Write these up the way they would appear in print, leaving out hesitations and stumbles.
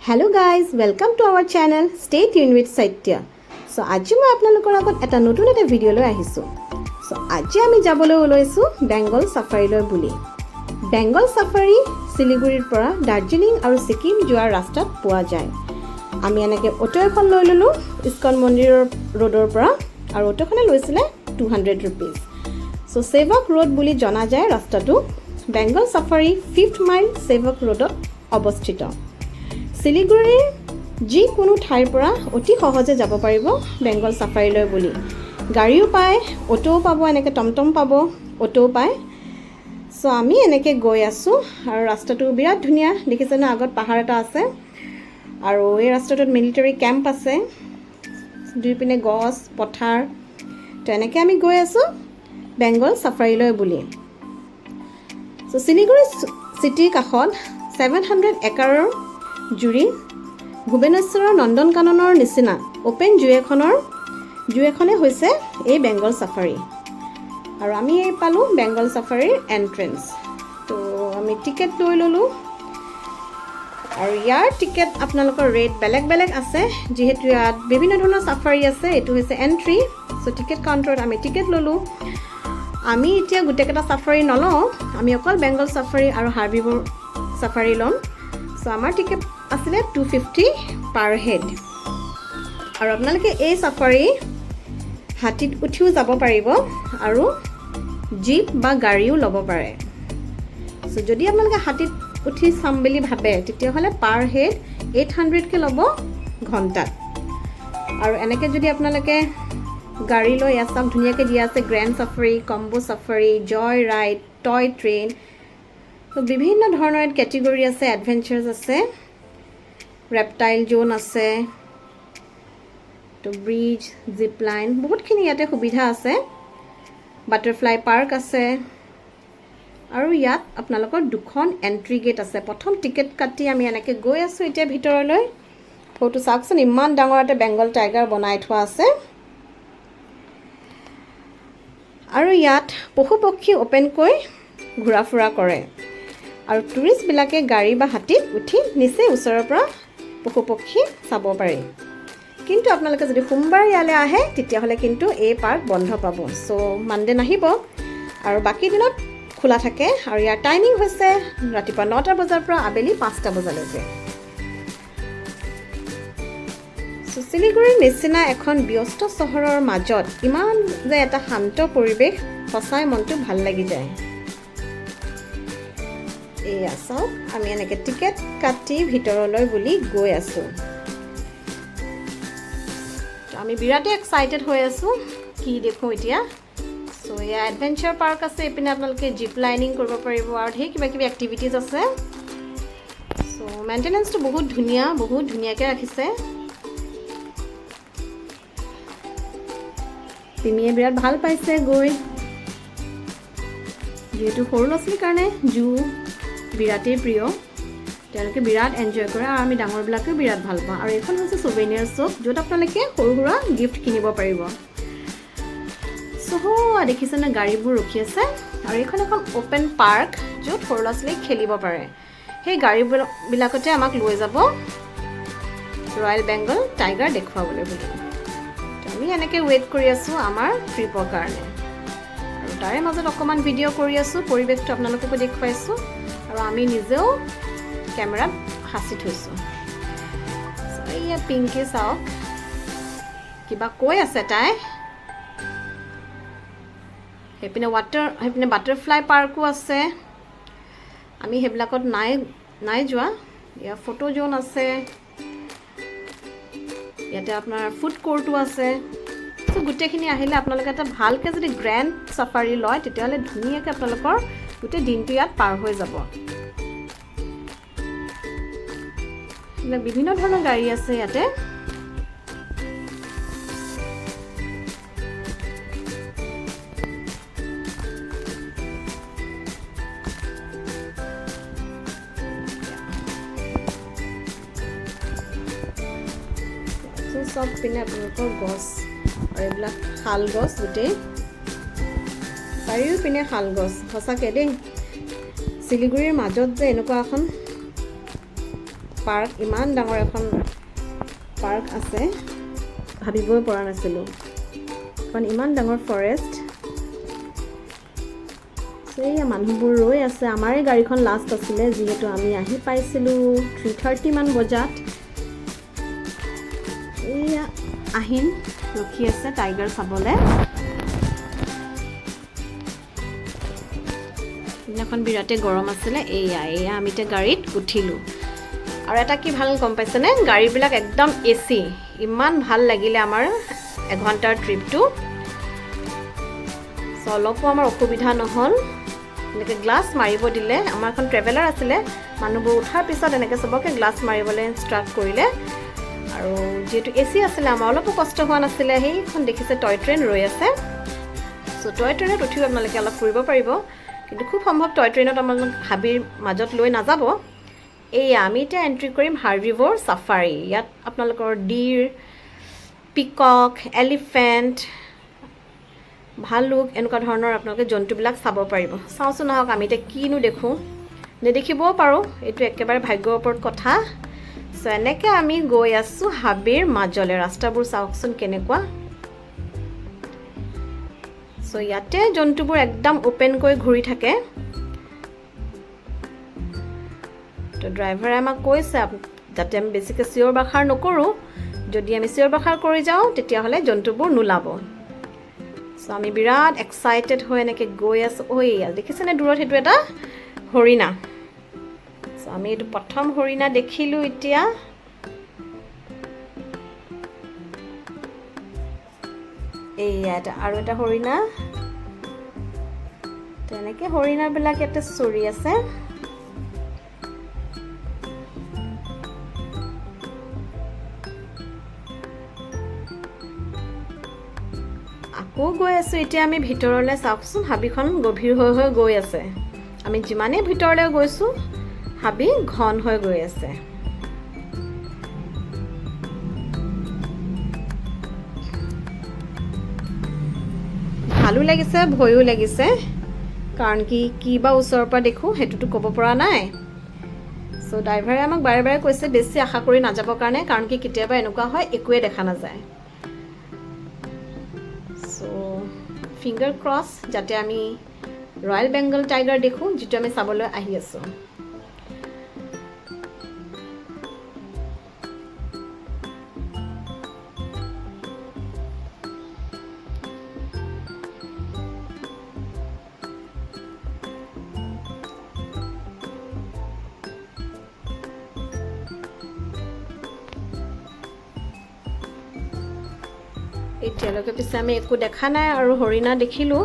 Hello guys, welcome to our channel. Stay tuned with Satya. So আজি মই আপোনালোকৰ আগত এটা নতুন ভিডিও লৈ আহিছো. So আজি আমি যাবলৈ ওলাইছো বেংগল সাফাৰীলৈ বুলি. বেংগল সাফাৰী শিলিগুৰিৰ পৰা দাৰ্জিলিং আৰু সিকিম যোৱাৰ ৰাস্তাত পোৱা যায়. আমি এনেকৈ অটো এখন লৈ ললো ইস্কন মন্দিৰৰ ৰোডৰ পৰা আৰু অটোখনে লৈছিলে 200 rupees. So সেৱক ৰোড বুলি জনা যায় ৰাস্তাটো. বেংগল সাফাৰী 5th মাইল সেৱক ৰোডত অৱস্থিত. শিলিগুৰিৰ যিকোনো ঠাইৰ পৰা অতি সহজে যাব পাৰিব বেংগল সাফাৰীলৈ বুলি গাড়ীও পায় অটোও পাব এনেকৈ টমটম পাব অটোও পায় সো আমি এনেকৈ গৈ আছোঁ আৰু ৰাস্তাটো বিৰাট ধুনীয়া দেখিছে না আগত পাহাৰ এটা আছে আৰু এই ৰাস্তাটোত মিলিটাৰী কেম্প আছে দুই পিনে গছ পথাৰ তো এনেকৈ আমি গৈ আছোঁ বেংগল সাফাৰীলৈ বুলি সো শিলিগুৰি চিটিৰ কাষত 700 একাৰৰ জুৰি ভুৱনেশ্বৰৰ নন্দন কাননৰ নিচিনা ওপেন জু এখনে হৈছে এই বেংগল সাফাৰী আৰু আমি পালোঁ বেংগল সাফাৰীৰ এন্ট্ৰেন্স তো আমি টিকেট লৈ ললোঁ আৰু ইয়াৰ টিকেট আপোনালোকৰ ৰেট বেলেগ বেলেগ আছে যেহেতু ইয়াত বিভিন্ন ধৰণৰ সাফাৰী আছে এইটো হৈছে এন্ট্ৰি সো টিকেট কাউণ্টাৰত আমি টিকেট ললোঁ আমি এতিয়া গোটেইকেইটা সাফাৰী নলওঁ আমি অকল বেংগল সাফাৰী আৰু হাৰ্বিবোৰ সাফাৰী ল'ম সো আমাৰ টিকেট আছিলে 250 পাৰ হেড আৰু আপোনালোকে এই সাফাৰী হাতীত উঠিও যাব পাৰিব আৰু জীপ বা গাড়ীও ল'ব পাৰে সো যদি আপোনালোকে হাতীত উঠি চাম বুলি ভাবে তেতিয়াহ'লে পাৰ হেড 800 কে ল'ব ঘণ্টাত আৰু এনেকৈ যদি আপোনালোকে গাড়ী লৈ ইয়াত চব ধুনীয়াকৈ দিয়া আছে গ্ৰেণ্ড সাফাৰী কম্বো সাফাৰী জয় ৰাইড টয় ট্ৰেইন তো বিভিন্ন ধৰণৰ কেটেগৰী আছে এডভেঞ্চাৰ্ছ আছে ৰেপটাইল জোন আছে তো ব্ৰিজ জিপ লাইন বহুতখিনি ইয়াতে সুবিধা আছে বাটাৰফ্লাই পাৰ্ক আছে আৰু ইয়াত আপোনালোকৰ দুখন এন্ট্ৰি গেট আছে প্ৰথম টিকেট কাটি আমি এনেকৈ গৈ আছোঁ এতিয়া ভিতৰলৈ ফটো চাওকচোন ইমান ডাঙৰ এটা বেংগল টাইগাৰ বনাই থোৱা আছে আৰু ইয়াত পশু পক্ষী ওপেনকৈ ঘূৰা ফুৰা কৰে আৰু টুৰিষ্টবিলাকে গাড়ী বা হাতীত উঠি নিচেই ওচৰৰ পৰা পশু পক্ষী চাব পাৰি কিন্তু আপোনালোকে যদি সোমবাৰ ইয়ালৈ আহে তেতিয়াহ'লে কিন্তু এই পাৰ্ক বন্ধ পাব সো মানডে নাহিব আৰু বাকী দিনত খোলা থাকে আৰু ইয়াৰ টাইমিং হৈছে ৰাতিপুৱা 9টা বজাৰ পৰা আবেলি 5টা বজালৈকে সো শিলিগুৰিৰ নিচিনা এখন ব্যস্ত চহৰৰ মাজত ইমান যে এটা শান্ত পৰিৱেশ সঁচাই মনটো ভাল লাগি যায় এয়া চাওক আমি এনেকৈ টিকেট কাটি ভিতৰলৈ বুলি গৈ আছোঁ আমি বিৰাটেই এক্সাইটেড হৈ আছোঁ কি দেখোঁ এতিয়া সো এয়া এডভেঞ্চাৰ পাৰ্ক আছে এইপিনে আপোনালোকে জিপ লাইনিং কৰিব পাৰিব আৰু ঢেৰ কিবা কিবি এক্টিভিটিজ আছে সো মেইনটেনেঞ্চটো বহুত ধুনীয়াকৈ ৰাখিছে পিমিয়ে বিৰাট ভাল পাইছে গৈ যিহেতু সৰু ল'ৰা ছোৱালীৰ কাৰণে জু বিৰাটেই প্ৰিয় তেওঁলোকে বিৰাট এনজয় কৰে আৰু আমি ডাঙৰবিলাকেও বিৰাট ভাল পাওঁ আৰু এইখন হৈছে ছুভেনিয়াৰ শ্বপ য'ত আপোনালোকে সৰু সুৰা গিফ্ট কিনিব পাৰিব চ' দেখিছেনে গাড়ীবোৰ ৰখি আছে আৰু এইখন এখন অ'পেন পাৰ্ক য'ত সৰু ল'ৰা ছোৱালীক খেলিব পাৰে সেই গাড়ীবিলাকতে আমাক লৈ যাব ৰয়েল বেংগল টাইগাৰ দেখুৱাবলৈ বুলি আমি এনেকৈ ৱেইট কৰি আছোঁ আমাৰ ট্ৰিপৰ কাৰণে আৰু তাৰে মাজত অকণমান ভিডিঅ' কৰি আছোঁ পৰিৱেশটো আপোনালোককো দেখুৱাইছোঁ আৰু আমি নিজেও কেমেৰাত সাঁচি থৈছোঁ এয়া পিংকি চাওক কিবা কৈ আছে তাই সেইপিনে বাটাৰফ্লাই পাৰ্কো আছে আমি সেইবিলাকত নাই যোৱা ইয়াৰ ফটো জোন আছে ইয়াতে আপোনাৰ ফুড কোৰ্টো আছে চ' গোটেইখিনি আহিলে আপোনালোকে এটা ভালকৈ যদি গ্ৰেণ্ড সাফাৰী লয় তেতিয়াহ'লে ধুনীয়াকৈ আপোনালোকৰ গোটেই দিনটো ইয়াত পাৰ হৈ যাব বিভিন্ন ধৰণৰ গাড়ী আছে ইয়াতে চব পিনে আপোনালোকৰ গছ আৰু এইবিলাক শাল গছ গোটেই চাৰিওপিনে শাল গছ সঁচাকৈ দেই শিলিগুৰিৰ মাজত যে এনেকুৱা এখন পাৰ্ক, ইমান ডাঙৰ এখন পাৰ্ক আছে ভাবিবই পৰা নাছিলোঁ। এখন ইমান ডাঙৰ ফৰেষ্ট। এয়া মানুহবোৰ ৰৈ আছে। আমাৰে গাড়ীখন লাষ্ট আছিলে, যিহেতু আমি আহি পাইছিলোঁ 3:30 মান বজাত। এয়া আহিন ৰখি আছে টাইগাৰ চাবলৈ। সেইদিনাখন বিৰাটেই গৰম আছিলে। এয়া আমি এতিয়া গাড়ীত উঠিলোঁ। আৰু এটা কি ভাল গম পাইছেনে, গাড়ীবিলাক একদম AC। ইমান ভাল লাগিলে আমাৰ এঘণ্টাৰ ট্ৰিপটো। অলপো আমাৰ অসুবিধা নহ'ল। এনেকৈ গ্লাছ মাৰিব দিলে। আমাৰ এখন ট্ৰেভেলাৰ আছিলে, মানুহবোৰ উঠাৰ পিছত এনেকৈ চবকে গ্লাছ মাৰিবলৈ ইনষ্ট্ৰাক্ট কৰিলে। আৰু যিহেতু AC আছিলে, আমাৰ অলপো কষ্ট হোৱা নাছিলে। সেইখন দেখিছে টয় ট্ৰেইন ৰৈ আছে। চ' টয় ট্ৰেইনত উঠিও আপোনালোকে অলপ ফুৰিব পাৰিব, কিন্তু খুব সম্ভৱ টয় ট্ৰেইনত আপোনালোক হাবিৰ মাজত লৈ নাযাব। এয়া আমি এতিয়া এণ্ট্ৰি কৰিম হাৰ্বিভ'ৰ চাফাৰী। ইয়াত আপোনালোকৰ ডিৰ, পিকক, এলিফেণ্ট, ভালুক এনেকুৱা ধৰণৰ আপোনালোকে জন্তুবিলাক চাব পাৰিব। চাওঁচোন আহক আমি এতিয়া কিনো দেখোঁ। নেদেখিবও পাৰোঁ, এইটো একেবাৰে ভাগ্যৰ ওপৰত কথা। চ' এনেকৈ আমি গৈ আছোঁ হাবিৰ মাজলৈ। ৰাস্তাবোৰ চাওকচোন কেনেকুৱা। চ' ইয়াতে জন্তুবোৰ একদম অ'পেনকৈ ঘূৰি থাকে। তো ড্ৰাইভাৰে আমাক কৈছে যাতে আমি বেছিকৈ চিঞৰ বাখৰ নকৰোঁ। যদি আমি চিঞৰ বাখৰ কৰি যাওঁ তেতিয়াহ'লে জন্তুবোৰ নোলাব। চ' আমি বিৰাট এক্সাইটেড হৈ এনেকৈ গৈ আছোঁ। দেখিছেনে দূৰত সেইটো এটা হৰিণা। চ' আমি এইটো প্ৰথম হৰিণা দেখিলোঁ এতিয়া। এটা আৰু এটা হৰিণা। তেনেকৈ হৰিণাবিলাক ইয়াতে চৰি আছে। আকৌ গৈ আছোঁ এতিয়া আমি ভিতৰলৈ। চাওকচোন হাবিখন গভীৰ হৈ হৈ গৈ আছে। আমি যিমানেই ভিতৰলৈ গৈছোঁ হাবি ঘন হৈ গৈ আছে। ভালো লাগিছে, ভয়ো লাগিছে। কাৰণ কি বা ওচৰৰ পৰা দেখোঁ সেইটোতো ক'ব পৰা নাই। চ' ড্ৰাইভাৰে আমাক বাৰে বাৰে কৈছে বেছি আশা কৰি নাযাবৰ কাৰণে, কাৰণ কেতিয়াবা এনেকুৱা হয় একোৱে দেখা নাযায়। ফিংগাৰ ক্ৰছ যাতে আমি ৰয়েল বেংগল টাইগাৰ দেখোঁ, যিটো আমি চাবলৈ আহি আছোঁ। এতিয়ালৈকে পিছে আমি একো দেখা নাই আৰু হৰিণা দেখিলোঁ।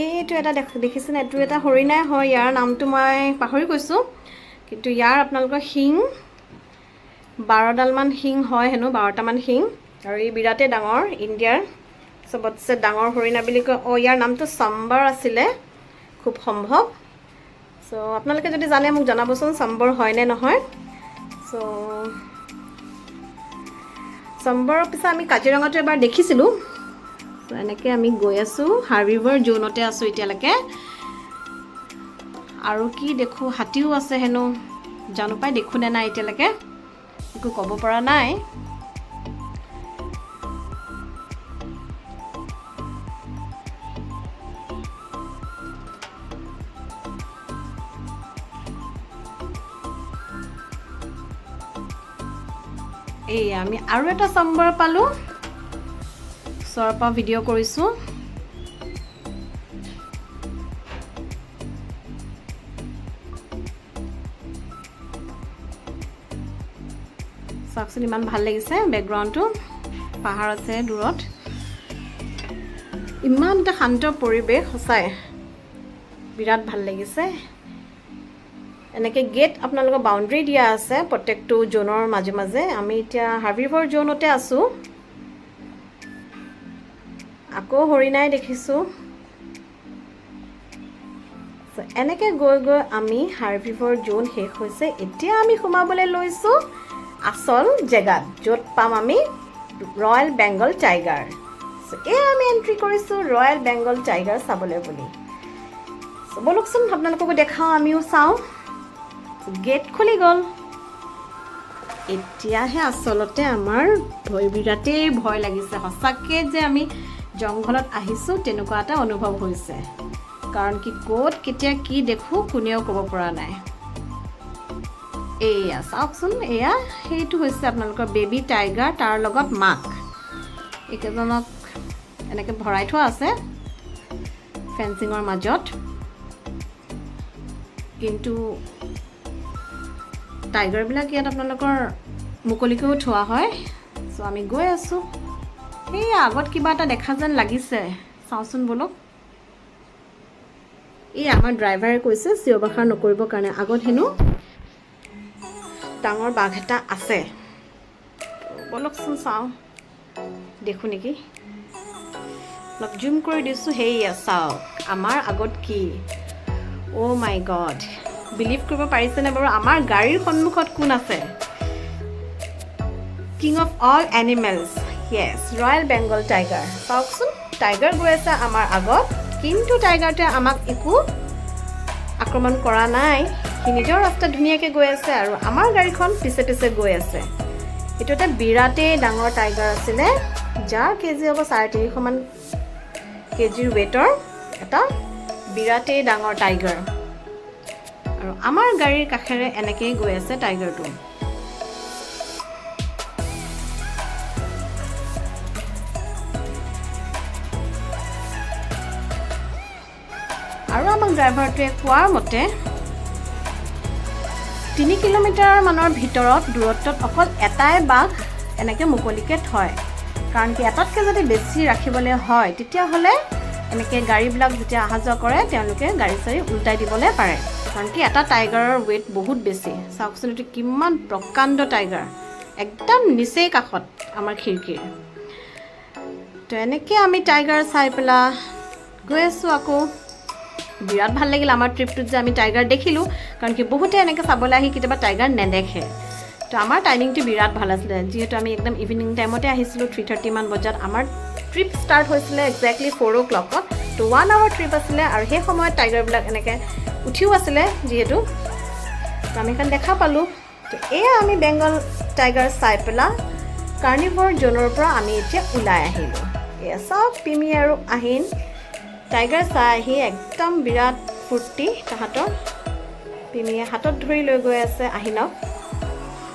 এইটো এটা দেখিছেনে, এইটো এটা হৰিণাই হয়। ইয়াৰ নামটো মই পাহৰি গৈছোঁ, কিন্তু ইয়াৰ আপোনালোকৰ শিং 12ডালমান শিং হয় হেনো, 12টামান শিং। আৰু ই বিৰাটেই ডাঙৰ, ইণ্ডিয়াৰ চবতছে ডাঙৰ হৰিণা বুলি কয়। ইয়াৰ নামটো চম্বৰ আছিলে খুব সম্ভৱ। চ' আপোনালোকে যদি জানে মোক জনাবচোন চম্বৰ হয় নে নহয়। চ' চম্বৰক পিছে আমি কাজিৰঙাতো এবাৰ দেখিছিলোঁ। চ' এনেকৈ আমি গৈ আছোঁ হাৰ্বিভৰ জোনতে আছোঁ এতিয়ালৈকে। আৰু কি দেখোঁ, হাতীও আছে হেনো। জানো পাই দেখোঁ নে নাই এতিয়ালৈকে একো ক'ব পৰা নাই। আমি আৰু এটা চম্বৰ পালোঁ, ওচৰৰ পৰা ভিডিঅ' কৰিছোঁ। চাওকচোন ইমান ভাল লাগিছে বেকগ্ৰাউণ্ডটো। পাহাৰ আছে দূৰত, ইমান এটা শান্ত পৰিৱেশ, সঁচাই বিৰাট ভাল লাগিছে। এনেকৈ গেট আপোনালোকৰ বাউণ্ডেৰী দিয়া আছে প্ৰত্যেকটো জোনৰ মাজে মাজে। আমি এতিয়া হাৰ্বিভৰ জোনতে আছোঁ। আকৌ হৰিণাই দেখিছোঁ। সো এনেকৈ গৈ গৈ আমি হাৰ্বিভৰ জোন শেষ হৈছে এতিয়া আমি সোমাবলৈ লৈছোঁ আচল জেগাত য'ত পাম আমি ৰয়েল বেংগল টাইগাৰ সো এয়া আমি এণ্ট্ৰি কৰিছোঁ ৰয়েল বেংগল টাইগাৰ চাবলৈ বুলি সো বলকচোন আপোনালোককো দেখাওঁ আমিও চাওঁ গেট খুলি গ'ল এতিয়াহে আচলতে আমাৰ বিৰাটেই ভয় লাগিছে সঁচাকৈ যে আমি জংঘলত আহিছোঁ তেনেকুৱা এটা অনুভৱ হৈছে কাৰণ কি ক'ত কেতিয়া কি দেখোঁ কোনেও ক'ব পৰা নাই এয়া চাওকচোন এয়া সেইটো হৈছে আপোনালোকৰ বেবী টাইগাৰ তাৰ লগত মাক এইকেইজনক এনেকৈ ভৰাই থোৱা আছে ফেন্সিঙৰ মাজত কিন্তু টাইগাৰবিলাক ইয়াত আপোনালোকৰ মুকলিকৈও থোৱা হয় চ' আমি গৈ আছোঁ সেই আগত কিবা এটা দেখা যেন লাগিছে চাওঁচোন বলক এই আমাৰ ড্ৰাইভাৰে কৈছে চিঞৰ বাখৰ নকৰিবৰ কাৰণে আগত হেনো ডাঙৰ বাঘ এটা আছে বলকচোন চাওঁ দেখোঁ নেকি অলপ জুম কৰি দিছোঁ সেয়া চাওক আমাৰ আগত কি অ' মাই গড বিলিভ কৰিব পাৰিছেনে বাৰু আমাৰ গাড়ীৰ সন্মুখত কোন আছে king of all animals Yes royal Bengal tiger চাওকচোন টাইগাৰ গৈ আছে আমাৰ আগত কিন্তু টাইগাৰটোৱে আমাক একো আক্ৰমণ কৰা নাই সি নিজৰ ৰাস্তাত ধুনীয়াকৈ গৈ আছে আৰু আমাৰ গাড়ীখন পিছে পিছে গৈ আছে এইটো এটা বিৰাটেই ডাঙৰ টাইগাৰ আছিলে যাৰ কেজি হ'ব 350মান কেজিৰ ৱেইটৰ এটা বিৰাটেই ডাঙৰ টাইগাৰ আৰু আমাৰ গাড়ীৰ কাষেৰে এনেকেই গৈ আছে টাইগাৰটো আৰু আমাক ড্ৰাইভাৰটোৱে কোৱাৰ মতে 3 কিলোমিটাৰ মানৰ ভিতৰত দূৰত্বত অকল এটাই বাঘ এনেকৈ মুকলিকৈ থয় কাৰণ কি এটাতকৈ যদি বেছি ৰাখিবলৈ হয় তেতিয়াহ'লে এনেকৈ গাড়ীবিলাক যেতিয়া অহা যোৱা কৰে তেওঁলোকে গাড়ী চাড়ী উল্টাই দিবলৈ পাৰে কাৰণ কি এটা টাইগাৰৰ ৱেইট বহুত বেছি চাওকচোন এইটো কিমান প্ৰকাণ্ড টাইগাৰ একদম নিচেই কাষত আমাৰ খিৰিকীৰ তো এনেকৈ আমি টাইগাৰ চাই পেলাই গৈ আছোঁ আকৌ বিৰাট ভাল লাগিল আমাৰ ট্ৰিপটোত যে আমি টাইগাৰ দেখিলোঁ কাৰণ কি বহুতে এনেকৈ চাবলৈ আহি কেতিয়াবা টাইগাৰ নেদেখে তো আমাৰ টাইমিংটো বিৰাট ভাল আছিলে যিহেতু আমি একদম ইভিনিং টাইমতে আহিছিলোঁ 3:30 মান বজাত আমাৰ ট্ৰিপ ষ্টাৰ্ট হৈছিলে এক্সেক্টলি 4 o'clockত তো 1 hour ট্ৰিপ আছিলে আৰু সেই সময়ত টাইগাৰবিলাক এনেকৈ উঠিও আছিলে যিহেতু তো আমি এখন দেখা পালোঁ তো এয়া আমি বেংগল টাইগাৰ চাই পেলাই কাৰ্নিভৰ জ'নৰ পৰা আমি এতিয়া ওলাই আহিলোঁ এয়া চব পিমি আৰু আহিন টাইগাৰ চাই আহি একদম বিৰাট ফূৰ্তি তাহাঁতৰ পিমিয়ে হাতত ধৰি লৈ গৈ আছে আহিনক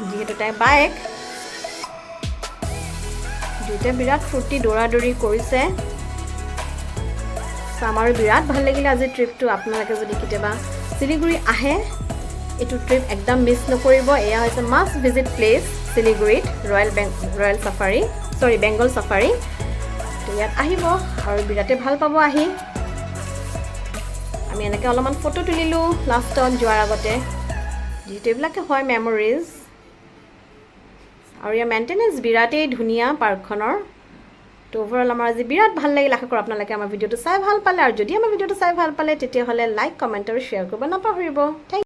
যিহেতু তাই বাইক দুয়োটা বিৰাট ফূৰ্তি দৌৰা-দৌৰি কৰিছে আমাৰো বিৰাট ভাল লাগিলে আজি ট্ৰিপটো আপোনালোকে যদি কেতিয়াবা শিলিগুৰি আহে এইটো ট্ৰিপ একদম মিছ নকৰিব এয়া হৈছে মাষ্ট ভিজিট প্লেচ শিলিগুৰিত বেংগল চাফাৰী তো ইয়াত আহিব আৰু বিৰাটেই ভাল পাব আহি আমি এনেকৈ অলপমান ফটো তুলিলোঁ লাষ্টত যোৱাৰ আগতে যিহেতু এইবিলাকে হয় মেমৰিজ আৰু ইয়াৰ মেইনটেনেঞ্চ বিৰাটেই ধুনীয়া পাৰ্কখনৰ তো অভাৰঅল আমাৰ আজি বিৰাট ভাল লাগিল আশা কৰোঁ আপোনালোকে আমাৰ ভিডিঅ'টো চাই ভাল পালে আৰু যদি আমাৰ ভিডিঅ'টো চাই ভাল পালে তেতিয়াহ'লে লাইক কমেণ্ট আৰু শ্বেয়াৰ কৰিব নাপাহৰিব